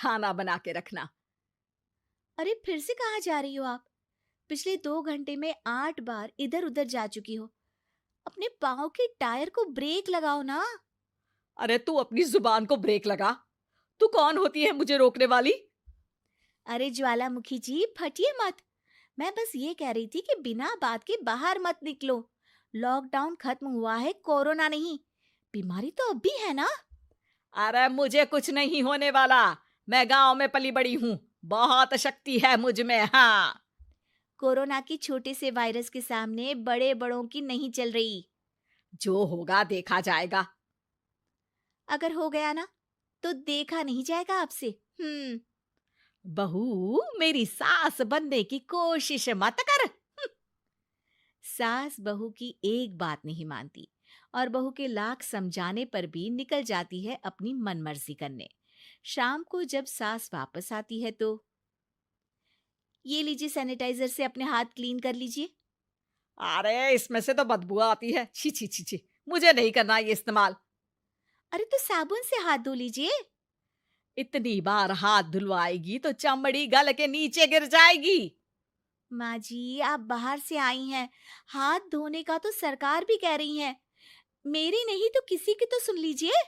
खाना बना के रखना। अरे फिर से कहाँ जा रही हो आप? पिछले 2 घंटे में 8 बार इधर उधर जा चुकी हो। अपने पाँव के टायर को ब्रेक लगाओ ना। अरे तू अपनी जुबान को ब्रेक लगा। तू कौन होती है मुझे रोकने वाली? अरे ज्वालामुखी जी, फटिए मत। मैं बस ये कह रही थी कि बिना बात के बाहर मत निकलो। लॉकडाउन खत्म हुआ है, कोरोना नहीं। बीमारी तो अब भी है ना। अरे मुझे कुछ नहीं होने वाला। मैं गांव में पली बड़ी हूँ। बहुत शक्ति है मुझ में। हाँ। कोरोना की छोटे से वायरस के सामने बड़े बड़ों की नहीं चल रही। जो होगा देखा जाएगा। अगर हो गया ना, तो देखा नहीं जाएगा आपसे। बहू, मेरी सास बनने की कोशिश मत कर। सास बहू की एक बात नहीं मानती और बहू के लाख समझाने पर भी निकल जाती है अपनी मनमर्जी करने। शाम को जब सास वापस आती है तो, ये लीजिए सैनिटाइजर से अपने हाथ क्लीन कर लीजिए। अरे इसमें से तो बदबू आती है। छी छी छी छी। मुझे नहीं करना ये इस्तेमाल। अरे तो साबुन से हाथ धो लीजिए। इतनी बार हाथ धुलवाएगी तो चमड़ी गल के नीचे गिर जाएगी। माँ जी, आप बाहर से आई हैं, हाथ धोने का तो सरकार भी कह रही है। मेरी नहीं तो किसी की तो सुन लीजिए।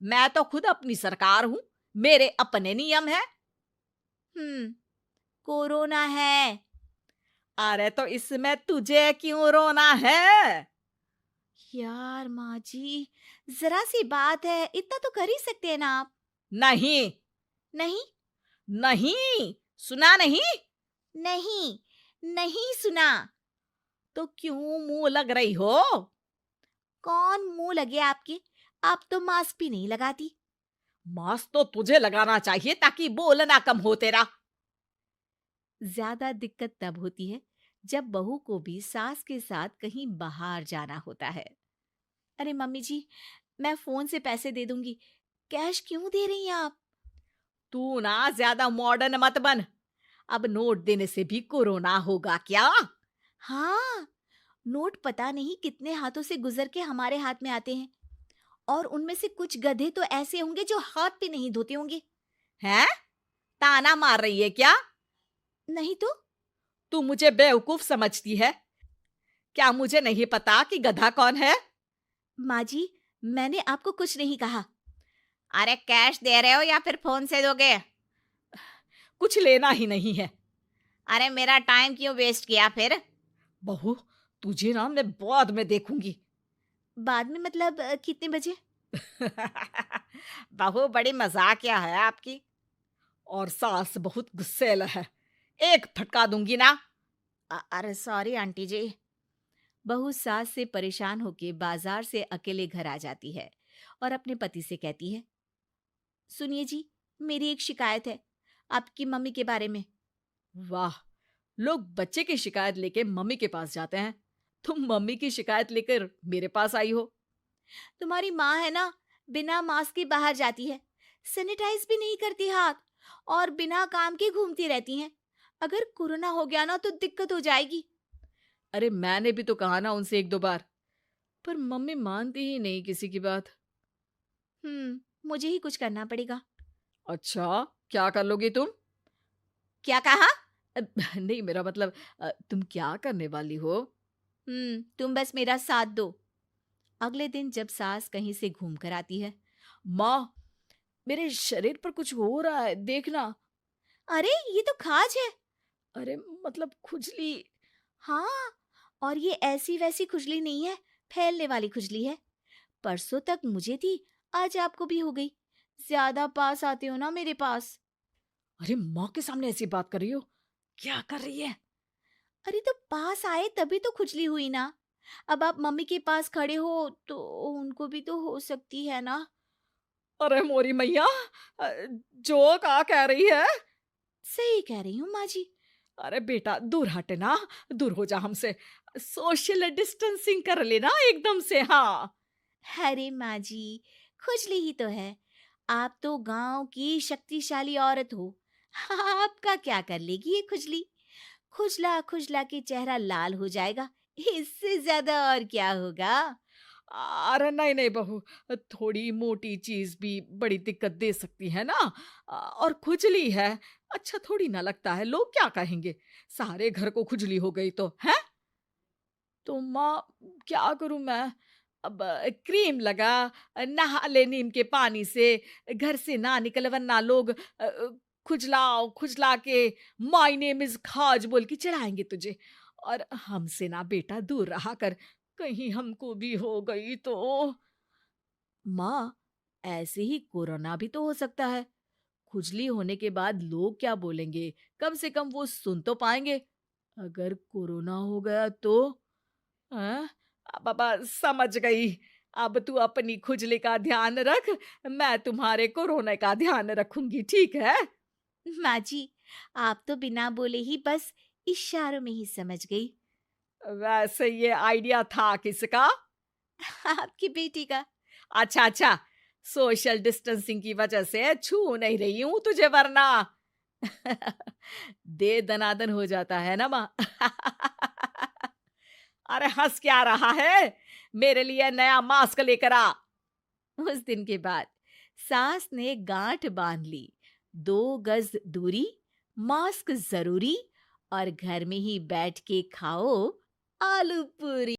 मैं तो खुद अपनी सरकार हूँ। मेरे अपने नियम है। हम्म कोरोना है। अरे तो इसमें तुझे क्यों रोना है? यार माँ जी, जरा सी बात है, इतना तो कर ही सकते हैं ना आप। नहीं। नहीं। नहीं। सुना नहीं? नहीं। नहीं सुना। तो क्यों मुंह लग रही हो? कौन मुंह लगे आपके? आप तो मास्क भी नहीं लगाती। मास्क तो तुझे लगाना चाहिए ताकि बोलना कम हो तेरा। ज्यादा दिक्कत तब होती है जब बहू को भी सास के साथ कहीं बाहर जाना होता है। अरे मम्मी जी, मैं फोन से पैसे दे दूंगी, कैश क्यों दे रही हैं आप? तू ना ज्यादा मॉडर्न मत बन। अब नोट देने से भी कोरोना होगा क्या? हाँ, नोट पता नहीं कितने हाथों से गुजर के हमारे हाथ में आते हैं, और उनमें से कुछ गधे तो ऐसे होंगे जो हाथ भी नहीं धोते होंगे। हैं? ताना मार रही है क्या? नहीं तो। तू मुझे बेवकूफ समझती है? क्या मुझे नहीं पता कि गधा कौन है? माँ जी, मैंने आपको कुछ नहीं कहा। अरे कैश दे रहे हो या फिर फोन से दोगे? कुछ लेना ही नहीं है। अरे मेरा टाइम क्यों वेस्ट किया फिर? बहू, तुझे ना मैं बाद में देखूंगी। बाद में मतलब कितने बजे? बहू बड़ी मजाकिया है आपकी। और सास बहुत गुस्सैल है। एक फटका दूंगी ना। अरे सॉरी आंटी जी। बहू सास से परेशान होके बाजार से अकेले घर आ जाती है और अपने पति से कहती है, सुनिए जी, मेरी एक शिकायत है आपकी मम्मी के बारे में। वाह, लोग बच्चे की शिकायत लेके मम्मी के पास जाते हैं। तुम मम्मी की शिकायत लेकर मेरे पास आई हो। तुम्हारी माँ है ना, बिना मास्क के बाहर जाती है, सैनिटाइज भी नहीं करती हाथ, और बिना काम के घूमती रहती हैं। अगर कोरोना हो गया ना तो दिक्कत हो जाएगी। अरे मैंने भी तो कहा ना उनसे एक दो बार, पर मम्मी मानती ही नहीं किसी की बात। मुझे ही कुछ करना पड़ेगा। अच्छा, क्या कर लोगी तुम? क्या कहा? नहीं, मेरा मतलब तुम क्या करने वाली हो? तुम बस मेरा साथ दो। अगले दिन जब सास कहीं से घूम कर आती है, माँ, मेरे शरीर पर कुछ हो रहा है, देखना। अरे ये तो खाज है। अरे मतलब खुजली। हाँ, और ये ऐसी वैसी खुजली नहीं है, फैलने वाली खुजली है। परसों तक मुझे थी, आज आपको भी हो गई। ज्यादा पास आते हो ना मेरे पास। अरे माँ के सामने ऐसी बात कर रही हो? क्या कर रही है? अरे तो पास आए तभी तो खुजली हुई ना। अब आप मम्मी के पास खड़े हो तो उनको भी तो हो सकती है ना। अरे मोरी मैया, अ, जो का कह रही है? सही कह रही हूँ माँ जी। अरे बेटा दूर हट ना। दूर हो जा हमसे। सोशल डिस्टेंसिंग कर लेना एकदम से। हाँ। अरे माँ जी, खुजली ही तो है। आप तो गांव की शक्तिशाली औरत हो। आपका क्या कर लेगी ये खुजली? खुजला खुजला के चेहरा लाल हो जाएगा, इससे ज्यादा और क्या होगा? अरे नहीं नहीं बहू, थोड़ी मोटी चीज भी बड़ी दिक्कत दे सकती है ना। और खुजली है, अच्छा थोड़ी ना लगता है, लोग क्या कहेंगे, सारे घर को खुजली हो गई तो है। तो माँ, क्या करूं मैं? अब क्रीम लगा, नहा ले नीम के पानी से, घर से ना निकल वरना लोग खुजलाओ खुजला के माय नेम इज खाज बोल के चढ़ाएंगे तुझे। और हमसे ना बेटा दूर रहा कर, कहीं हमको भी हो गई तो। माँ, ऐसे ही कोरोना भी तो हो सकता है। खुजली होने के बाद लोग क्या बोलेंगे, कम से कम वो सुन तो पाएंगे। अगर कोरोना हो गया तो? हाँ, बाबा समझ गई। अब तू अपनी खुजली का ध्यान रख, मैं तुम्हारे कोरोना का ध्यान रखूंगी, ठीक है? माँ जी, आप तो बिना बोले ही बस इशारों में ही समझ गई। वैसे ये आइडिया था किसका? आपकी बेटी का। अच्छा अच्छा, सोशल डिस्टेंसिंग की वजह से छू नहीं रही हूं तुझे वरना। दे दनादन हो जाता है ना माँ। अरे हंस क्या रहा है, मेरे लिए नया मास्क लेकर आ। उस दिन के बाद सास ने गांठ बांध ली। 2 गज दूरी, मास्क जरूरी, और घर में ही बैठ के खाओ आलू पूरी।